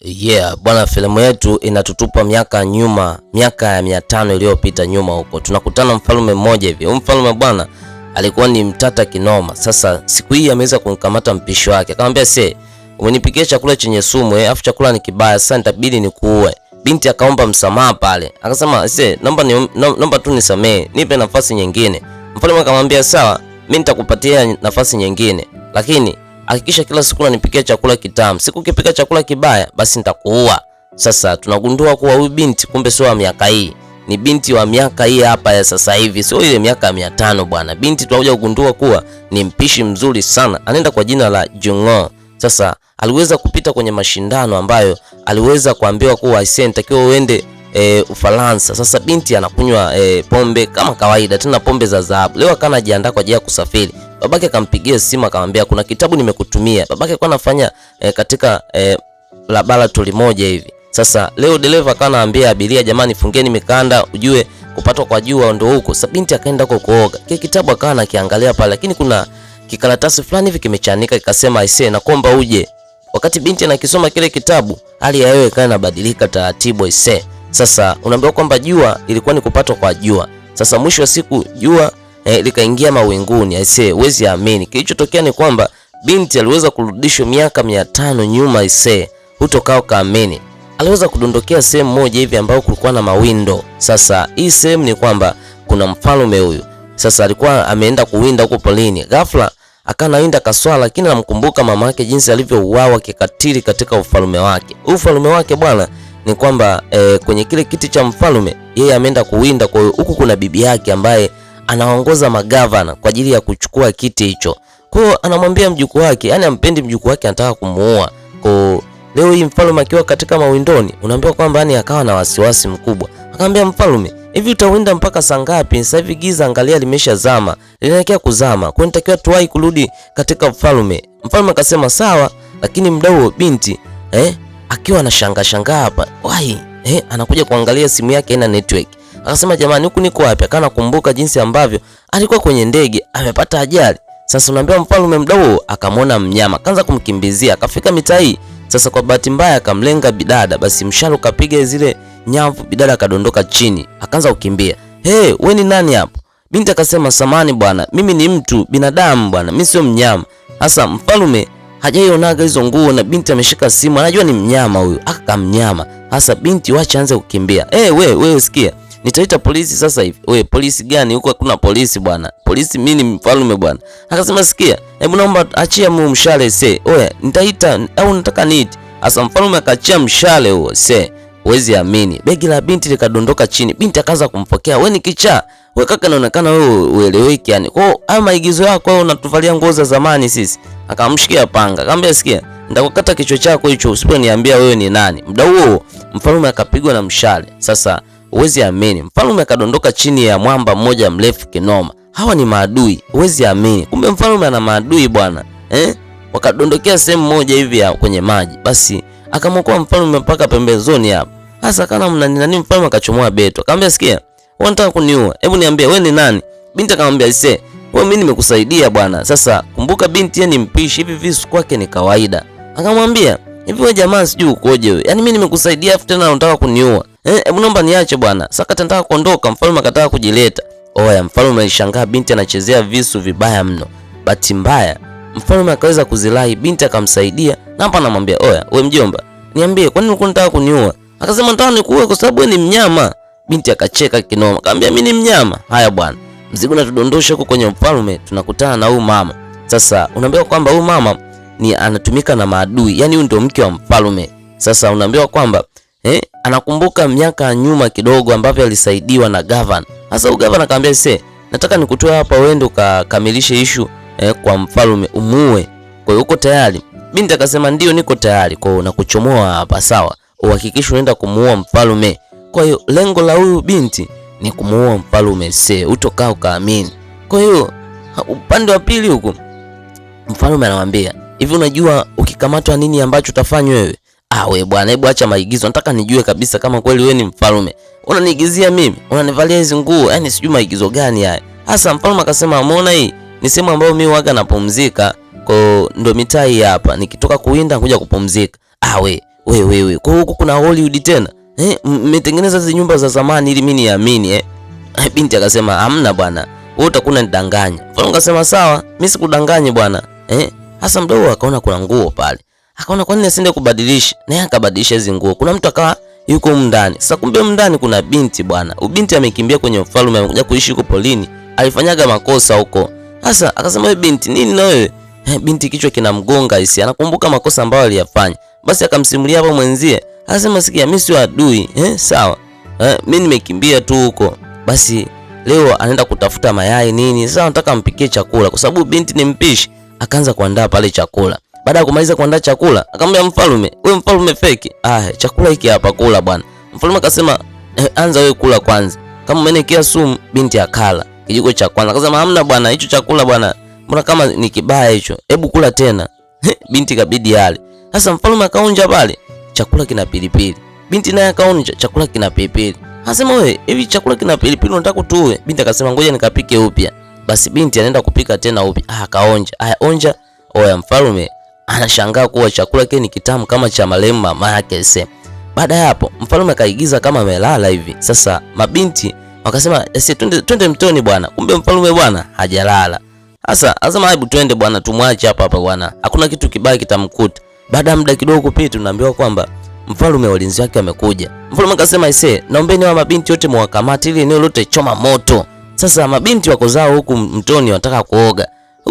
Yeah, bwana, filamu yetu inatutupa miaka nyuma, miaka ya 500 iliyopita nyuma huko. Tunakutana mfalme mmoja hivi. Huyu mfalme bwana alikuwa ni mtata kinoma. Sasa siku hii ameweza kumkamata mpishi wake. Akamwambia, umenipikia chakula chenye sumu, afu chakula ni kibaya, sasa nitabidi nikuue." Binti akaomba msamaha pale. Akasema, naomba tu nisamee, nipe nafasi nyingine." Mfalme akamwambia, "Sawa, mimi nitakupatia nafasi nyingine. Lakini hakikisha kila siku unanipikia chakula kitamu. Siku ukipika chakula kibaya, basi nitakuua." Sasa tunagundua kuwa huyu binti kumbe sio wa miaka hii. Ni binti wa miaka hii hapa ya sasa hivi. Sio ile miaka 500 bwana. Binti tunakuja kugundua kuwa ni mpishi mzuri sana. Anaenda kwa jina la Jungo. Sasa aliweza kupita kwenye mashindano ambayo aliweza kuambiwa kuwa nitakiwa uende Ufaransa. Sasa binti anakunywa pombe kama kawaida, tena pombe za dhahabu. Leo akana jiandaa kwa ajili ya kusafiri. Babake akampigia simu akamwambia kuna kitabu nimekutumia. Babake alikuwa anafanya katika laboratory moja hivi. Sasa leo dereva akana anambia abiria, jamani fungeni mikanda, ujue kupatwa kwa jua ndio huko. Sasa binti akaenda huko kuoga. Kile kitabu akawa anakiangalia pale, lakini kuna kikaratasi fulani hivi kimechanika, kikasema naomba uje. Wakati binti anakisoma kile kitabu, hali ya hewa ikawa inabadilika taratibu. Sasa unaambiwa kwamba jua ilikuwa ni kupatwa kwa jua. Sasa mwisho wa siku jua likaingia mawinguni. Huwezi amini. Kilichotokea ni kwamba binti aliweza kurudishwa miaka 500 nyuma. Hutokao kaamini. Aliweza kudondokea sehemu moja hivi ambayo kulikuwa na mawindo. Sasa hii sehemu ni kwamba kuna mfalme huyu. Sasa alikuwa ameenda kuwinda huko polini. Ghafla akanawinda kaswala, lakini anamkumbuka mama yake jinsi alivyouawa kikatili katika ufalme wake. Ufalme wake bwana ni kwamba kwenye kile kiti cha mfalme yeye ameenda kuwinda, kwa hiyo huku kuna bibi yake ambaye anaongoza magavana kwa ajili ya kuchukua kiti hicho. Kwa hiyo anamwambia mjukuu wake, yani ampendi mjukuu wake, anataka kumuua. Kwa leo hii mfalme akiwa katika mawindoni, unaambiwa kwamba yani akawa na wasiwasi mkubwa. Akamwambia mfalme, hivi utawinda mpaka saa ngapi? Sasa hivi giza angalia limeshazama, linaelekea kuzama. Kwa nitakiwa tuwai kurudi katika mfalme. Mfalme akasema sawa, lakini mdau binti akiwa anashangaa hapa. Anakuja kuangalia simu yake ina network. Akasema jamani, huku niko wapi? Akana kumbuka jinsi ambavyo alikuwa kwenye ndege amepata ajali. Sasa unaambiwa mfalme mdau akamwona mnyama, kaanza kumkimbizia, akafika mitaa hii. Sasa kwa bahati mbaya akamlenga bidada, basi mshale kapiga zile nyavu, bidada akadondoka chini, akaanza kukimbia. Wewe ni nani hapo? Binti akasema samani bwana, mimi ni mtu binadamu bwana, mimi sio mnyama. Sasa mfalme hajaionaga hizo nguo na binti ameshika simu, anajua ni mnyama huyu, akamnyama. Sasa binti wacha anze kukimbia. Wewe sikia, nitaita polisi sasa hivi. Wewe polisi gani? Huko hakuna polisi bwana. Polisi mimi ni mfalme bwana. Akasema sikia, hebu naomba achia mshale nitaita au nataka niiti. Sasa mfalme akachia mshale huo huwezi amini. Begi la binti likadondoka chini. Binti akaanza kumpokea. Wewe ni kichaa. Wewe kaka, inaonekana wewe ueleweki yani. Kwa hiyo maigizo yako wewe unatuvalia nguo za zamani sisi. Akamshikia panga. Akamwambia sikia, nitakukata kichwa chako hicho usiponiambia wewe ni nani. Muda huo mfalme akapigwa na mshale. Sasa huwezi amini, mfalme akadondoka chini ya mwamba mmoja mrefu kinoma. Hawa ni maadui, huwezi amini. Kumbe mfalme ana maadui bwana. Wakadondokea sehemu moja hivi ya kwenye maji. Basi akamwokoa mfalme mpaka pembezoni hapo. Sasa kana nani, mfalme akachomoa beto. Akamwambia sikia, wewe unataka kuniua? Hebu niambie wewe ni nani? Binti akamwambia wewe mimi nimekusaidia bwana. Sasa kumbuka binti yeye ni mpishi, hivi visu kwake ni kawaida. Akamwambia hivi wewe jamaa sijui ukoje wewe. Yaani mimi nimekusaidia afu tena unataka kuniua. Hebu naomba niache bwana. Sasa nataka kuondoka. Mfalme akataka kujileta. Mfalme alishangaa binti anachezea visu vibaya mno. Bahati mbaya mfalme akaweza kuzilahi, binti akamsaidia. Na hapa anamwambia, wewe mjomba, niambie kwa nini ulikuwa unataka kuniua? Akasema nataka nikuue kwa sababu wewe ni mnyama. Binti akacheka kinoma. Akamwambia mimi ni mnyama? Haya bwana. Mzigo unatudondosha huko kwenye mfalme, tunakutana na huyu mama. Sasa unaambiwa kwamba huyu mama ni anatumika na maadui. Yaani huyu ndio mke wa mfalme. Sasa unaambiwa kwamba anakumbuka miaka nyuma kidogo ambavyo alisaidiwa na gavana. Sasa huyu gavana akamwambia nataka nikutoe hapa uende ukakamilishe issue kwa mfalme umuue. Kwa hiyo uko tayari? Binti akasema ndio niko tayari. Kwa hiyo nakuchomoa hapa sawa. Uhakikishe unaenda kumuua mfalme. Kwa hiyo lengo la huyu binti ni kumuua mfalme utokao kaamini. Kwa hiyo upande wa pili huko mfalme anamwambia, hivi unajua ukikamatwa nini ambacho utafanywa wewe? Wewe bwana, hebu acha maigizo. Nataka nijue kabisa kama kweli wewe ni mfalme. Unaniigizia mimi? Unanivalia hizo nguo? Yaani sijui maigizo gani haya. Hasa mfalme akasema, "Umeona hii? Ni sehemu ambayo mimi waga napumzika. Kwa ndo mitaa hii hapa. Nikitoka kuwinda kuja kupumzika." Wewe wewe, kwa huko kuna Hollywood tena? Mmetengeneza hizo nyumba za zamani ili mimi niamini Binti akasema hamna bwana, wewe utakuwa unanidanganya. Mfalme akasema sawa, mimi sikudanganye bwana. Hasa mdogo akaona kuna nguo pale. Akaona kwa nini asiende kubadilisha? Naye akabadilisha hizo nguo. Kuna mtu akawa yuko ndani. Sasa kumbe ndani kuna binti bwana. Binti amekimbia kwenye ufalme, amekuja kuishi huko polini. Alifanyaga makosa huko. Sasa akasema wewe binti, nini na wewe? Binti kichwa kinamgonga hisi. Anakumbuka makosa ambayo aliyafanya. Basi akamsimulia hapo mwenzie. Akasema sikia, mimi si adui. Sawa. Mimi nimekimbia tu huko. Basi leo anaenda kutafuta mayai nini. Sasa nataka ampikie chakula kwa sababu binti ni mpishi. Akaanza kuandaa pale chakula. Baada ya kumaliza kuandaa chakula, akamwambia mfalme, wewe mfalme feki. Chakula hiki hapa, kula bwana. Mfalme akasema, anza wewe kula kwanza. Kama umenekea sumu. Binti akala kijiko cha kwanza. Akasema hamna bwana, hicho chakula bwana, mbona kama ni kibaya hicho? Hebu kula tena. Binti kabidi yale. Sasa mfalme akaonja pale, chakula kina pilipili. Binti naye akaonja, chakula kina pilipili. Akasema wewe, hivi chakula kina pilipili unataka tuwe? Binti akasema ngoja nikapike upya. Basi binti anaenda kupika tena upya. Akaonja. Onja. Oya, mfalme anashangaa kuwa chakula kile ni kitamu kama cha marehemu mama yake. Baada ya hapo mfalme akaigiza kama amelala hivi. Sasa mabinti wakasema twende mtoni bwana. Kumbe mfalme bwana hajalala. Sasa azama hebu twende bwana, tumwache hapa bwana, hakuna kitu kibaya kitamkuta. Baada ya muda kidogo kupita, tunaambiwa kwamba mfalme walinzi wake wamekuja. Mfalme akasema naombeni wa mabinti wote mwakamate ili eneo lote choma moto. Sasa mabinti wako zao huku mtoni wanataka kuoga.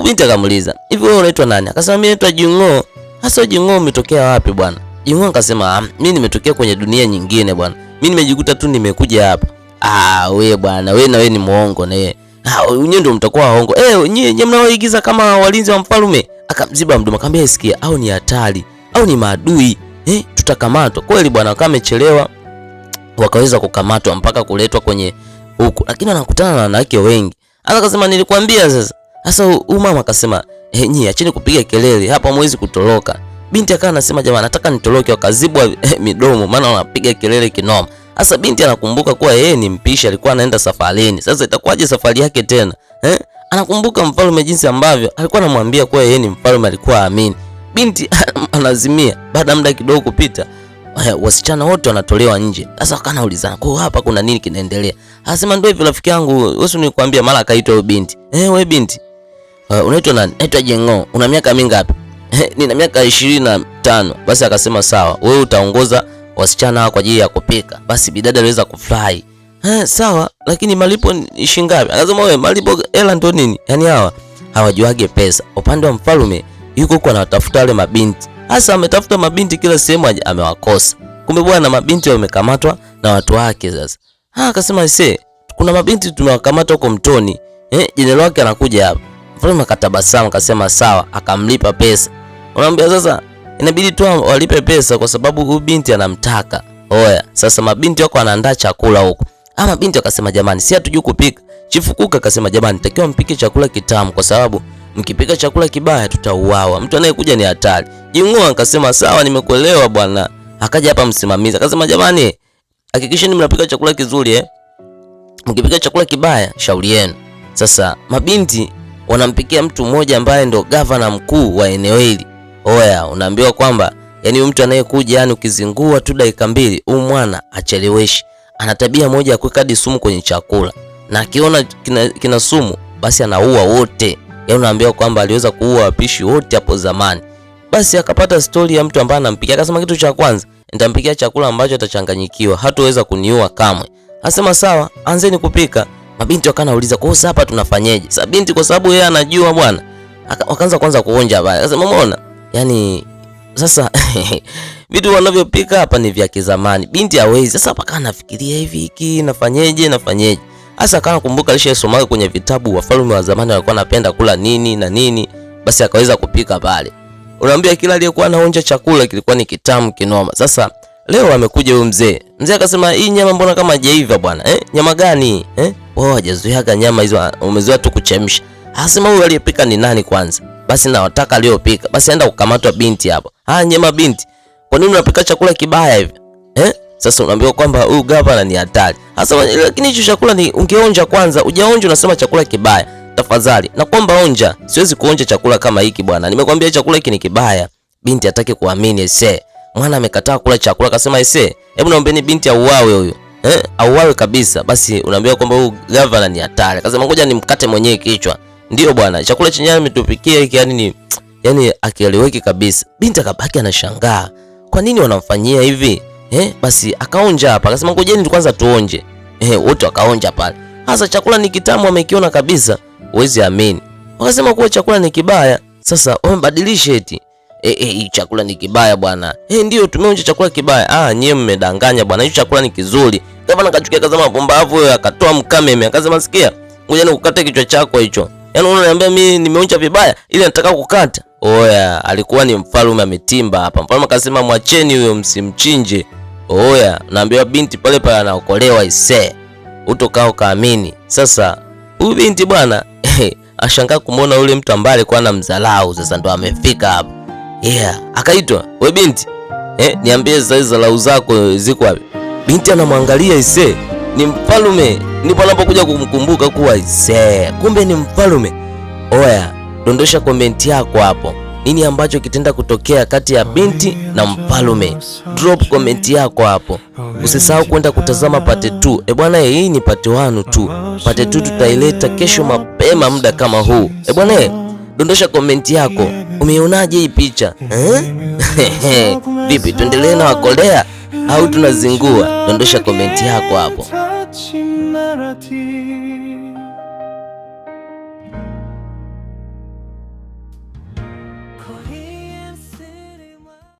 Binti akamuuliza, hivi wewe unaitwa nani? Akasema mimi naitwa Jing'o. Hasa Jing'o umetokea wapi bwana? Jing'o akasema mimi nimetokea kwenye dunia nyingine bwana, mimi nimejikuta tu nimekuja hapa. Wewe bwana, wewe na wewe ni muongo na yeye. Nyinyi ndio mtakuwa waongo. Nyinyi mnaoigiza kama walinzi wa mfalme. Akamziba mdomo, akamwambia sikia, au ni hatari au ni maadui, tutakamatwa. Kweli bwana, kama amechelewa wakaweza kukamatwa mpaka kuletwa kwenye huku, lakini anakutana na wanawake wengi. Akasema nilikwambia sasa. Sasa huyu mama akasema, nyinyi acheni kupiga kelele, hapa mwezi kutoroka. Binti akawa anasema jamani, nataka nitoroke. Wakazibwa midomo maana wanapiga kelele kinoma. Sasa binti anakumbuka kuwa yeye ni mpishi, alikuwa anaenda safarini. Sasa itakuwaje safari yake tena? Anakumbuka mfalme jinsi ambavyo alikuwa anamwambia kuwa yeye ni mfalme, alikuwa aamini. Binti anazimia. Baada ya muda kidogo kupita, wasichana wote wanatolewa nje. Sasa wakanaulizana, kwa hapa kuna nini kinaendelea? Anasema ndio hivi rafiki yangu, wewe unikwambia. Mara akaitwa huyo binti. Wewe binti, unaitwa nani? Naitwa Jing'o. Una miaka mingapi? Nina miaka 25. Basi akasema sawa, wewe utaongoza wasichana kwa ajili ya kupika. Basi bidada aliweza kufurahi. Sawa, lakini malipo ni shilingi ngapi? Akasema wewe, malipo hela ndo nini? Yaani hawa hawajuage pesa. Upande wa mfalme yuko huko anatafuta wale mabinti. Hasa ametafuta mabinti kila sehemu amewakosa. Kumbe bwana mabinti wamekamatwa na watu wake sasa. Akasema kuna mabinti tumewakamata huko mtoni. Jenerali wake anakuja hapa. Mfalme akatabasamu akasema sawa, akamlipa pesa. Unamwambia sasa inabidi tu walipe pesa kwa sababu huyu binti anamtaka. Oya, sasa mabinti wako anaandaa chakula huko. Mabinti akasema jamani, si hatujui kupika. Chifu Kuka akasema jamani, takiwa mpike chakula kitamu kwa sababu mkipika chakula kibaya tutauawa. Mtu anayekuja ni hatari. Jing'o akasema sawa, nimekuelewa bwana. Akaja hapa msimamizi akasema jamani, hakikisheni mnapika chakula kizuri mkipika chakula kibaya shauri yenu. Sasa mabinti wanampikia mtu mmoja ambaye ndo gavana mkuu wa eneo hili. Oya, unaambiwa kwamba yani mtu anayekuja yani ukizingua tu dakika 2 huyu mwana acheleweshi. Ana tabia moja ya kuweka hadi sumu kwenye chakula. Na akiona kina sumu basi anaua wote. Yaani unaambiwa kwamba aliweza kuua wapishi wote hapo zamani. Basi akapata story ya mtu ambaye anampikia. Akasema kitu cha kwanza, nitampikia chakula ambacho atachanganyikiwa, hataweza kuniua kamwe. Asema sawa, anzeni kupika. Mabinti wakanauliza kwa hiyo hapa tunafanyaje? Sasa binti kwa sababu yeye anajua bwana, wakaanza kwanza kuonja baya. Akasema umeona? Yaani sasa vitu wanavyopika hapa ni vya kizamani. Binti hawezi. Sasa hapa kana nafikiria hivi hiki nafanyaje? Sasa kana kumbuka alishasoma kwenye vitabu wafalme wa zamani walikuwa wanapenda kula nini na nini. Basi akaweza kupika pale. Unaambia kila aliyekuwa anaonja chakula kilikuwa ni kitamu kinoma. Sasa leo amekuja huyu mzee. Mzee akasema hii nyama mbona kama hajaiva bwana? Nyama gani? Wao hajazoeaga nyama hizo, umezoea tu kuchemsha. Anasema huyu aliyepika ni nani kwanza? Basi na wataka aliyopika. Basi aenda kukamatwa binti hapo. Nyama binti. Kwa nini unapika chakula kibaya hivi? Sasa unaambiwa kwamba huyu gavana ni hatari. Sasa lakini hicho chakula ni ungeonja kwanza, hujaonja unasema chakula kibaya. Tafadhali, nakuomba onja. Siwezi kuonja chakula kama hiki bwana. Nimekwambia chakula hiki ni kibaya. Binti hataki kuamini Mwana amekataa kula chakula, akasema ise, hebu naombeni binti auawe huyo. Auawe kabisa. Basi unaambiwa kwamba huyu governor ni hatari. Akasema ngoja nimkate mwenyewe kichwa. Ndio bwana, chakula chenyewe ametupikia hiki yani akieleweki kabisa. Binti akabaki anashangaa. Kwa nini wanamfanyia hivi? Basi akaonja hapa. Akasema ngojeni kwanza tuonje. Wote wakaonja pale. Sasa chakula ni kitamu, amekiona kabisa. Huwezi amini. Wakasema kuwa chakula ni kibaya. Sasa wamebadilisha eti. Chakula ni kibaya bwana. Ndio tumeonja chakula kibaya. Nyewe mmedanganya bwana. Hicho chakula ni kizuri. Gavana akachukia akasema pumbavu wewe, akatoa mkameme akasema sikia, ngoja nikukate kichwa chako hicho. Yaani unaniambia mimi nimeonja vibaya ili nataka kukata. Oya, alikuwa ni mfalme ametimba hapa. Mfalme akasema mwacheni huyo, msimchinje. Oya, naambiwa binti pale pale anaokolewa ise. Utokao kaamini. Sasa huyu binti bwana ashangaa kumuona yule mtu ambaye alikuwa anamdharau, sasa ndo amefika hapa. Akaitwa, "We binti, niambie sasa hizo dharau zako ziko wapi?" Binti anamwangalia ise, ni mfalme. Ndipo anapokuja kumkumbuka kuwa ise, kumbe ni mfalme. Oya, dondosha komenti yako hapo. Nini ambacho kitenda kutokea kati ya binti na mfalme? Drop komenti yako hapo. Usisahau kwenda kutazama part 2. Bwana, hii ni part 1 tu. Part 2 tutaileta kesho mapema muda kama huu. Bwana, dondosha komenti yako. Umeonaje hii picha? Vipi, tuendelee na Wakorea au tunazingua? Dondosha komenti yako hapo.